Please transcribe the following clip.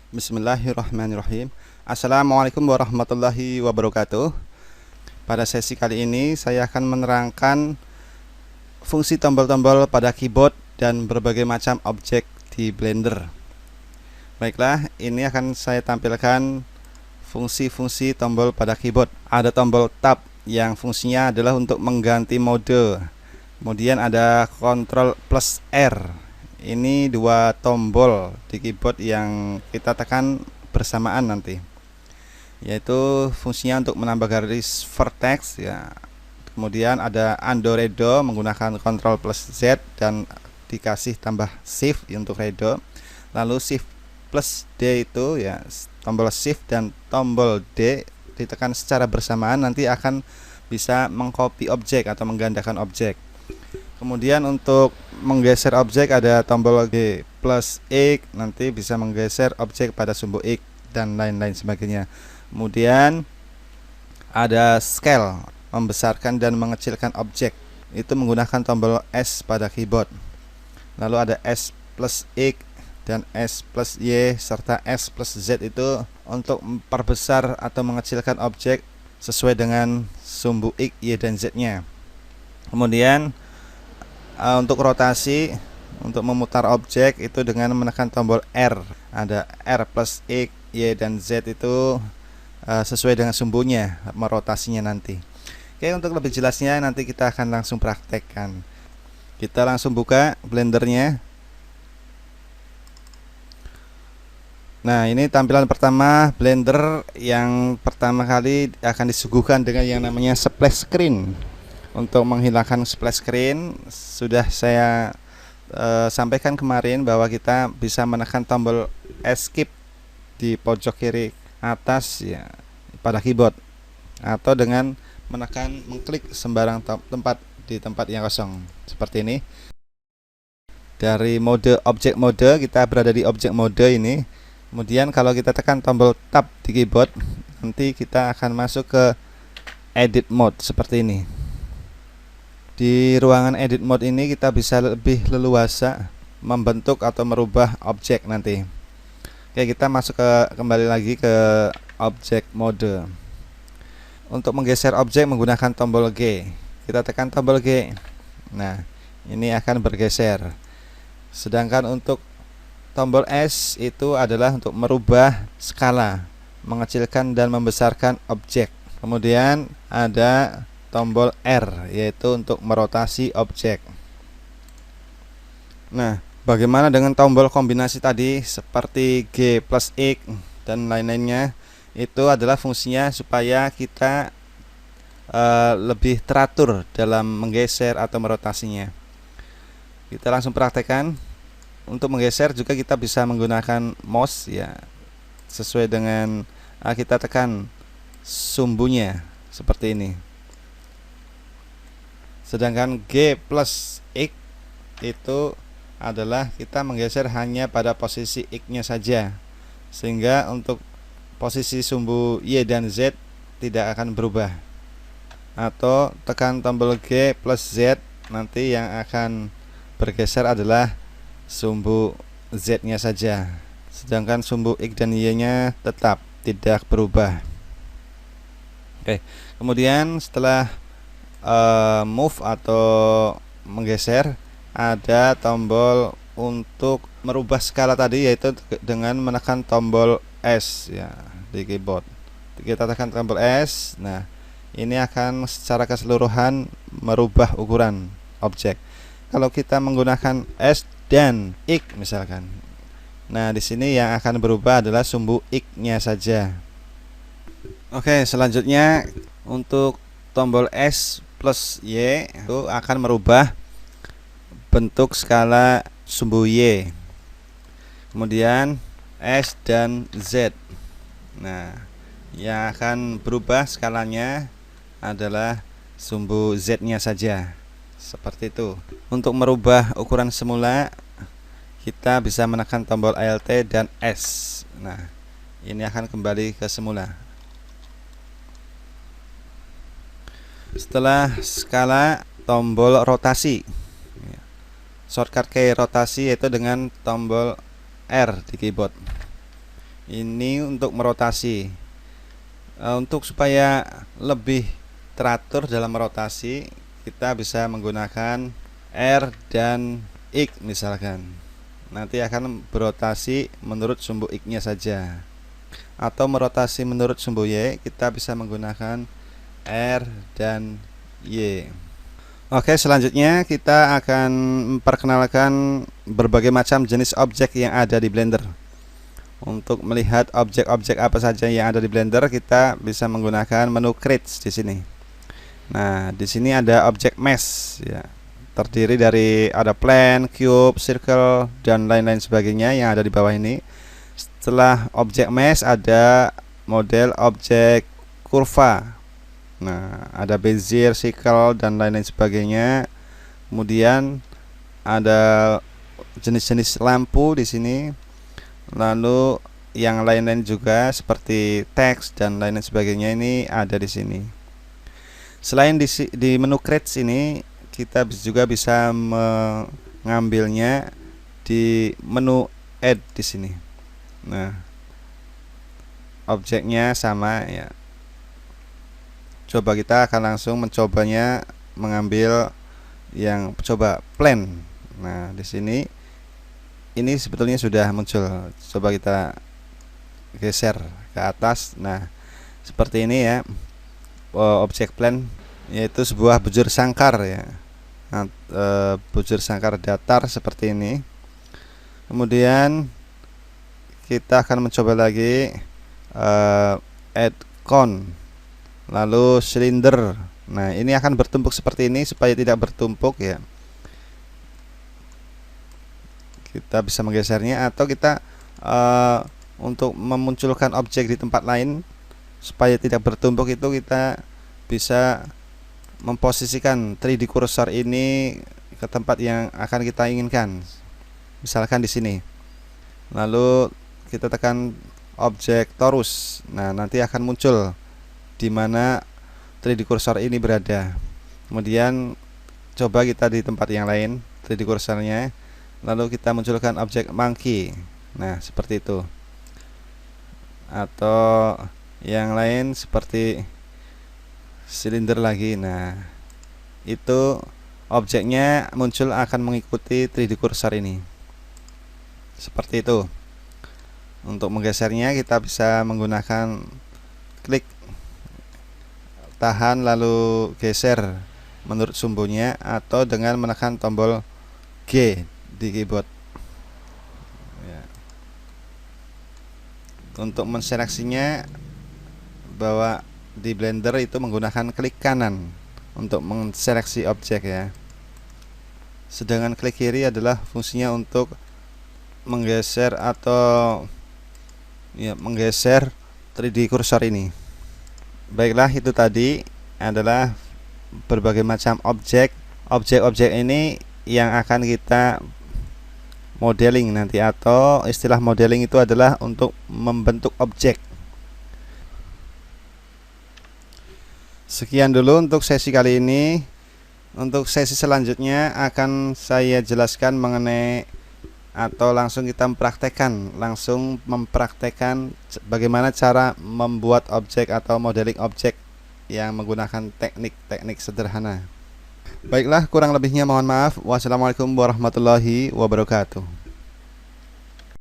Bismillahirrahmanirrahim. Assalamualaikum warahmatullahi wabarakatuh. Pada sesi kali ini saya akan menerangkan fungsi tombol-tombol pada keyboard dan berbagai macam objek di Blender. Baiklah, ini akan saya tampilkan fungsi-fungsi tombol pada keyboard. Ada tombol tab yang fungsinya adalah untuk mengganti mode. Kemudian ada Ctrl plus R. Ini dua tombol di keyboard yang kita tekan bersamaan nanti, yaitu fungsinya untuk menambah garis vertex ya. Kemudian ada undo redo menggunakan Ctrl plus Z dan dikasih tambah shift untuk redo. Lalu shift plus D itu ya, tombol shift dan tombol D ditekan secara bersamaan nanti akan bisa mengcopy objek atau menggandakan objek. Kemudian untuk menggeser objek ada tombol G plus X, nanti bisa menggeser objek pada sumbu X dan lain-lain sebagainya. Kemudian ada scale, membesarkan dan mengecilkan objek, itu menggunakan tombol S pada keyboard. Lalu ada S plus X dan S plus Y serta S plus Z itu untuk memperbesar atau mengecilkan objek sesuai dengan sumbu X, Y, dan Z-nya. Kemudian untuk rotasi, untuk memutar objek itu dengan menekan tombol R. Ada R plus X, Y, dan Z itu sesuai dengan sumbunya, merotasinya nanti. Oke, untuk lebih jelasnya nanti kita akan langsung praktekkan. Kita langsung buka Blendernya. Nah, ini tampilan pertama Blender yang pertama kali akan disuguhkan dengan yang namanya splash screen. Untuk menghilangkan splash screen sudah saya sampaikan kemarin bahwa kita bisa menekan tombol escape di pojok kiri atas ya pada keyboard, atau dengan menekan mengklik sembarang tempat di tempat yang kosong seperti ini. Dari mode objek mode, kita berada di objek mode ini. Kemudian kalau kita tekan tombol tab di keyboard, nanti kita akan masuk ke edit mode seperti ini. Di ruangan edit mode ini kita bisa lebih leluasa membentuk atau merubah objek nanti. Oke, kita masuk kembali lagi ke objek mode. Untuk menggeser objek menggunakan tombol G. Kita tekan tombol G. Nah, ini akan bergeser. Sedangkan untuk tombol S itu adalah untuk merubah skala, mengecilkan dan membesarkan objek. Kemudian ada tombol R, yaitu untuk merotasi objek. Nah, bagaimana dengan tombol kombinasi tadi seperti G plus X dan lain-lainnya? Itu adalah fungsinya supaya kita lebih teratur dalam menggeser atau merotasinya. Kita langsung praktekkan. Untuk menggeser juga kita bisa menggunakan mouse ya, sesuai dengan kita tekan sumbunya seperti ini. Sedangkan G plus X itu adalah kita menggeser hanya pada posisi X-nya saja, sehingga untuk posisi sumbu Y dan Z tidak akan berubah. Atau tekan tombol G plus Z, nanti yang akan bergeser adalah sumbu Z-nya saja, sedangkan sumbu X dan Y-nya tetap tidak berubah. Oke, kemudian setelah move atau menggeser, ada tombol untuk merubah skala tadi, yaitu dengan menekan tombol S ya di keyboard. Kita tekan tombol S. Nah, ini akan secara keseluruhan merubah ukuran objek. Kalau kita menggunakan S dan X misalkan, nah di sini yang akan berubah adalah sumbu X-nya saja. Oke, selanjutnya untuk tombol S plus Y itu akan merubah bentuk skala sumbu Y. Kemudian S dan Z. Nah, yang akan berubah skalanya adalah sumbu Z-nya saja. Seperti itu. Untuk merubah ukuran semula, kita bisa menekan tombol Alt dan S. Nah, ini akan kembali ke semula. Setelah skala, tombol rotasi. Shortcut key rotasi yaitu dengan tombol R di keyboard. Ini untuk merotasi. Untuk supaya lebih teratur dalam merotasi, kita bisa menggunakan R dan X misalkan. Nanti akan berotasi menurut sumbu X-nya saja. Atau merotasi menurut sumbu Y, kita bisa menggunakan R dan Y. Oke, selanjutnya kita akan memperkenalkan berbagai macam jenis objek yang ada di Blender. Untuk melihat objek-objek apa saja yang ada di Blender, kita bisa menggunakan menu Create di sini. Nah, di sini ada objek mesh ya. Terdiri dari ada plane, cube, circle dan lain-lain sebagainya yang ada di bawah ini. Setelah objek mesh ada model objek kurva. Nah, ada bezier, circle dan lain-lain sebagainya. Kemudian ada jenis-jenis lampu di sini. Lalu yang lain-lain juga seperti teks dan lain-lain sebagainya ini ada di sini. Selain di menu Create ini, kita juga bisa mengambilnya di menu Add di sini. Nah, objeknya sama ya. Coba kita akan langsung mencobanya mengambil yang coba plane. Nah, di sini ini sebetulnya sudah muncul. Coba kita geser ke atas. Nah, seperti ini ya. Objek plane yaitu sebuah bujur sangkar ya. Nah, bujur sangkar datar seperti ini. Kemudian kita akan mencoba lagi add cone, lalu silinder. Nah, ini akan bertumpuk seperti ini supaya tidak bertumpuk ya. Kita bisa menggesernya atau kita untuk memunculkan objek di tempat lain supaya tidak bertumpuk itu kita bisa memposisikan 3D cursor ini ke tempat yang akan kita inginkan. Misalkan di sini. Lalu kita tekan objek torus. Nah, nanti akan muncul di mana 3D cursor ini berada. Kemudian coba kita di tempat yang lain 3D cursornya. Lalu kita munculkan objek monkey. Nah, seperti itu. Atau yang lain seperti silinder lagi. Nah, itu objeknya muncul akan mengikuti 3D cursor ini. Seperti itu. Untuk menggesernya kita bisa menggunakan klik, tahan lalu geser menurut sumbunya, atau dengan menekan tombol G di keyboard ya. Untuk menseleksinya bahwa di Blender itu menggunakan klik kanan untuk menseleksi objek ya. Sedangkan klik kiri adalah fungsinya untuk menggeser atau ya, menggeser 3D cursor ini. Baiklah, itu tadi adalah berbagai macam objek ini yang akan kita modeling nanti, atau istilah modeling itu adalah untuk membentuk objek. Sekian dulu untuk sesi kali ini. Untuk sesi selanjutnya akan saya jelaskan mengenai atau langsung kita mempraktekkan bagaimana cara membuat objek atau modeling objek yang menggunakan teknik-teknik sederhana. Baiklah, kurang lebihnya mohon maaf. Wassalamualaikum warahmatullahi wabarakatuh.